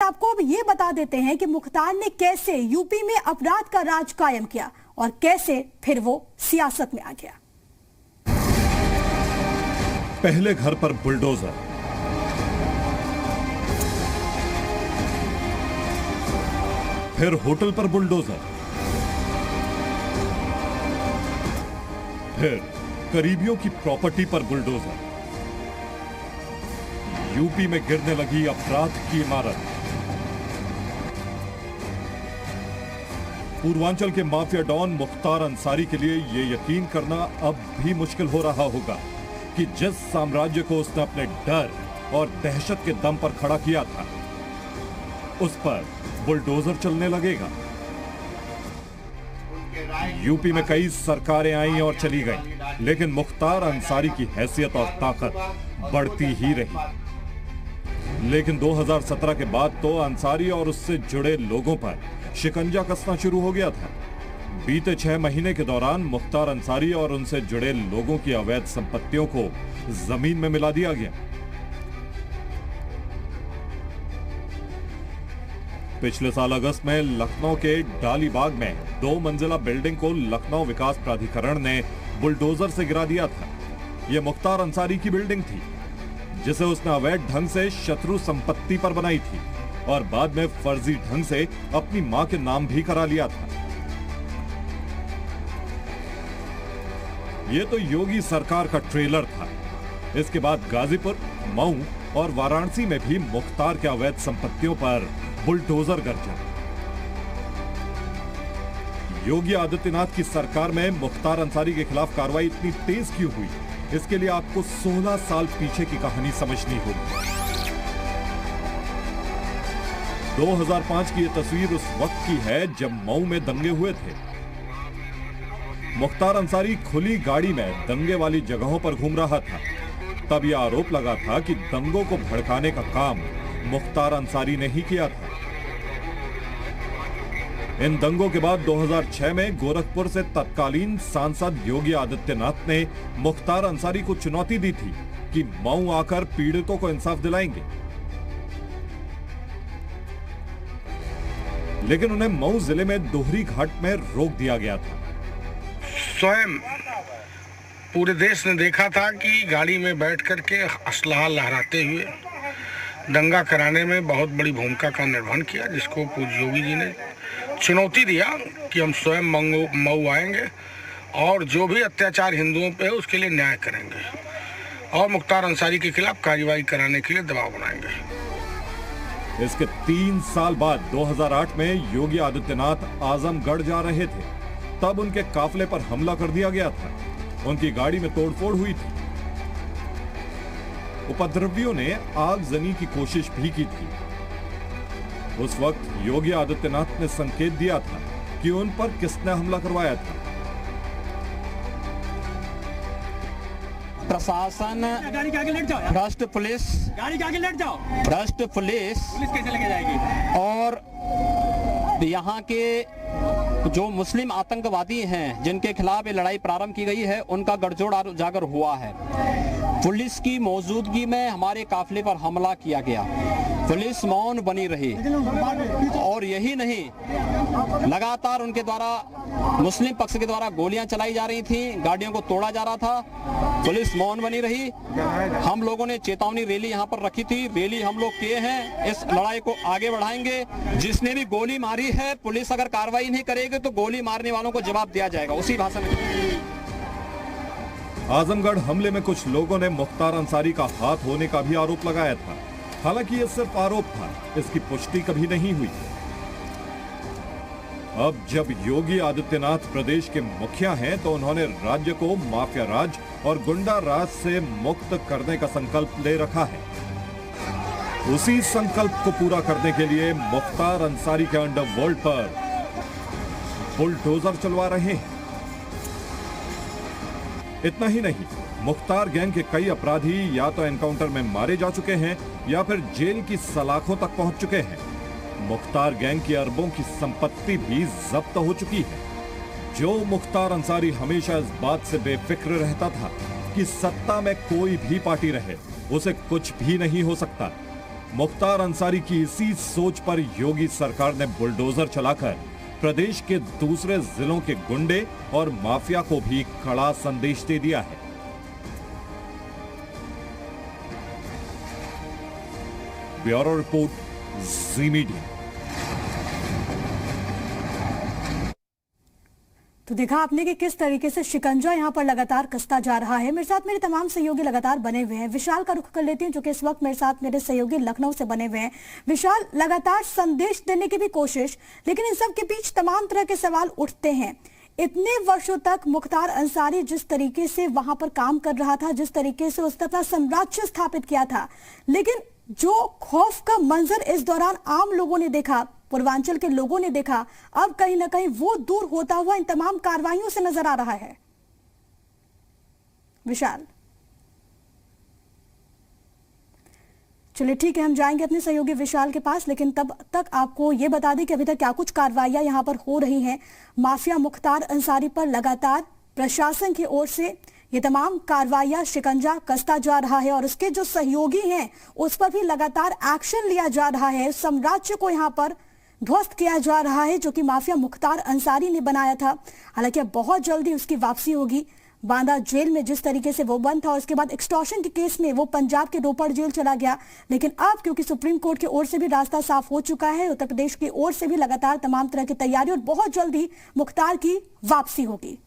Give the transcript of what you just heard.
आपको अब ये बता देते हैं कि मुख्तार ने कैसे यूपी में अपराध का राज कायम किया और कैसे फिर वो सियासत में आ गया। पहले घर पर बुलडोजर, फिर होटल पर बुलडोजर, फिर करीबियों की प्रॉपर्टी पर बुलडोजर। यूपी में गिरने लगी अपराध की इमारत। पूर्वांचल के माफिया डॉन मुख्तार अंसारी के लिए यह यकीन करना अब भी मुश्किल हो रहा होगा कि जिस साम्राज्य को उसने अपने डर और दहशत के दम पर खड़ा किया था, उस पर बुलडोजर चलने लगेगा। यूपी में कई सरकारें आईं और चली गईं, लेकिन मुख्तार अंसारी की हैसियत और ताकत बढ़ती ही रही। लेकिन 2017 के बाद तो अंसारी और उससे जुड़े लोगों पर शिकंजा कसना शुरू हो गया था। बीते 6 महीने के दौरान मुख्तार अंसारी और उनसे जुड़े लोगों की अवैध संपत्तियों को जमीन में मिला दिया गया। पिछले साल अगस्त में लखनऊ के डालीबाग में 2 मंजिला बिल्डिंग को लखनऊ विकास प्राधिकरण ने बुलडोजर से गिरा दिया था। यह मुख्तार अंसारी की बिल्डिंग थी, जिसे उसने अवैध ढंग से शत्रु संपत्ति पर बनाई थी और बाद में फर्जी ढंग से अपनी मां के नाम भी करा लिया था। यह तो योगी सरकार का ट्रेलर था। इसके बाद गाजीपुर, मऊ और वाराणसी में भी मुख्तार के अवैध संपत्तियों पर बुलडोजर गरजा। योगी आदित्यनाथ की सरकार में मुख्तार अंसारी के खिलाफ कार्रवाई इतनी तेज क्यों हुई, इसके लिए आपको 16 साल पीछे की कहानी समझनी होगी। 2005 की यह तस्वीर उस वक्त की है जब मऊ में दंगे हुए थे। मुख्तार अंसारी खुली गाड़ी में दंगे वाली जगहों पर घूम रहा था। तब यह आरोप लगा था कि दंगों को भड़काने का काम मुख्तार अंसारी ने ही किया था। इन दंगों के बाद 2006 में गोरखपुर से तत्कालीन सांसद योगी आदित्यनाथ ने मुख्तार अंसारी को चुनौती दी थी कि मऊ आकर पीड़ितों को इंसाफ दिलाएंगे, लेकिन उन्हें मऊ जिले में दोहरी घाट में रोक दिया गया था। स्वयं पूरे देश ने देखा था कि गाड़ी में बैठ करके असलहा लहराते हुए दंगा कराने में बहुत बड़ी भूमिका का निर्वहन किया, जिसको पूज्य योगी जी ने चुनौती दिया कि हम स्वयं मऊ आएंगे और जो भी अत्याचार हिंदुओं पे है उसके लिए न्याय करेंगे और मुख्तार अंसारी के खिलाफ कार्रवाई कराने के लिए दबाव बनाएंगे। इसके 3 साल बाद 2008 में योगी आदित्यनाथ आजमगढ़ जा रहे थे। तब उनके काफिले पर हमला कर दिया गया था। उनकी गाड़ी में तोड़फोड़ हुई थी। उपद्रवियों ने आगजनी की कोशिश भी की थी। उस वक्त योगी आदित्यनाथ ने संकेत दिया था कि उन पर किसने हमला करवाया था। प्रशासन, भ्रष्ट पुलिस, गाड़ी के आगे लेट जाओ, भ्रष्ट पुलिस कैसे लेके जाएगी, और यहाँ के जो मुस्लिम आतंकवादी हैं जिनके खिलाफ ये लड़ाई प्रारंभ की गई है, उनका गठजोड़ उजागर हुआ है। पुलिस की मौजूदगी में हमारे काफिले पर हमला किया गया। पुलिस मौन बनी रही और यही नहीं, लगातार उनके द्वारा मुस्लिम पक्ष के द्वारा गोलियां चलाई जा रही थी, गाड़ियों को तोड़ा जा रहा था। पुलिस मौन बनी रही। हम लोगों ने चेतावनी रैली यहाँ पर रखी थी। रैली हम लोग किए हैं, इस लड़ाई को आगे बढ़ाएंगे। जिसने भी गोली मारी है, पुलिस अगर कार्रवाई नहीं करेगी तो गोली मारने वालों को जवाब दिया जाएगा। उसी भाषा में आजमगढ़ हमले में कुछ लोगों ने मुख्तार अंसारी का हाथ होने का भी आरोप लगाया था। हालांकि यह सिर्फ आरोप था, इसकी पुष्टि कभी नहीं हुई। अब जब योगी आदित्यनाथ प्रदेश के मुखिया हैं, तो उन्होंने राज्य को माफिया राज और गुंडा राज से मुक्त करने का संकल्प ले रखा है। उसी संकल्प को पूरा करने के लिए मुख्तार अंसारी के अंडरवर्ल्ड पर बुलडोजर चलवा रहे हैं। इतना ही नहीं, मुख्तार गैंग के कई अपराधी या तो एनकाउंटर में मारे जा चुके हैं या फिर जेल की सलाखों तक पहुंच चुके हैं। मुख्तार गैंग की अरबों की संपत्ति भी जब्त हो चुकी है। जो मुख्तार अंसारी हमेशा इस बात से बेफिक्र रहता था कि सत्ता में कोई भी पार्टी रहे, उसे कुछ भी नहीं हो सकता, मुख्तार अंसारी की इसी सोच पर योगी सरकार ने बुलडोजर चलाकर प्रदेश के दूसरे जिलों के गुंडे और माफिया को भी कड़ा संदेश दे दिया है। ब्यूरो रिपोर्ट, जी मीडिया। तो देखा आपने कि किस तरीके से शिकंजा यहां पर लगातार कसता जा रहा है। मेरे साथ मेरे तमाम सहयोगी लगातार बने हुए हैं। विशाल का रुख कर लेती हूं, जो कि इस वक्त मेरे साथ मेरे सहयोगी लखनऊ से बने हुए हैं। विशाल, लगातार संदेश देने की भी कोशिश, लेकिन इन सब के बीच तमाम तरह के सवाल उठते हैं। इतने वर्षों तक मुख्तार अंसारी जिस तरीके से वहां पर काम कर रहा था, जिस तरीके से उसने अपना साम्राज्य स्थापित किया था, लेकिन जो खौफ का मंजर इस दौरान आम लोगों ने देखा, पूर्वांचल के लोगों ने देखा, अब कहीं ना कहीं वो दूर होता हुआ इन तमाम कार्रवाइयों से नजर आ रहा है। विशाल, चलिए ठीक है, हम जाएंगे अपने सहयोगी विशाल के पास, लेकिन तब तक आपको ये बता दें कि अभी तक क्या कुछ कार्रवाइयां यहां पर हो रही हैं। माफिया मुख्तार अंसारी पर लगातार प्रशासन की ओर से ये तमाम कार्रवाइयां, शिकंजा कसता जा रहा है और उसके जो सहयोगी हैं उस पर भी लगातार एक्शन लिया जा रहा है। साम्राज्य को यहां पर ध्वस्त किया जा रहा है जो कि माफिया मुख्तार अंसारी ने बनाया था। हालांकि अब बहुत जल्दी उसकी वापसी होगी। बांदा जेल में जिस तरीके से वो बंद था और उसके बाद एक्सटॉर्शन के केस में वो पंजाब के रोपड़ जेल चला गया, लेकिन अब क्योंकि सुप्रीम कोर्ट की ओर से भी रास्ता साफ हो चुका है, उत्तर प्रदेश की ओर से भी लगातार तमाम तरह की तैयारी और बहुत जल्दी मुख्तार की वापसी होगी।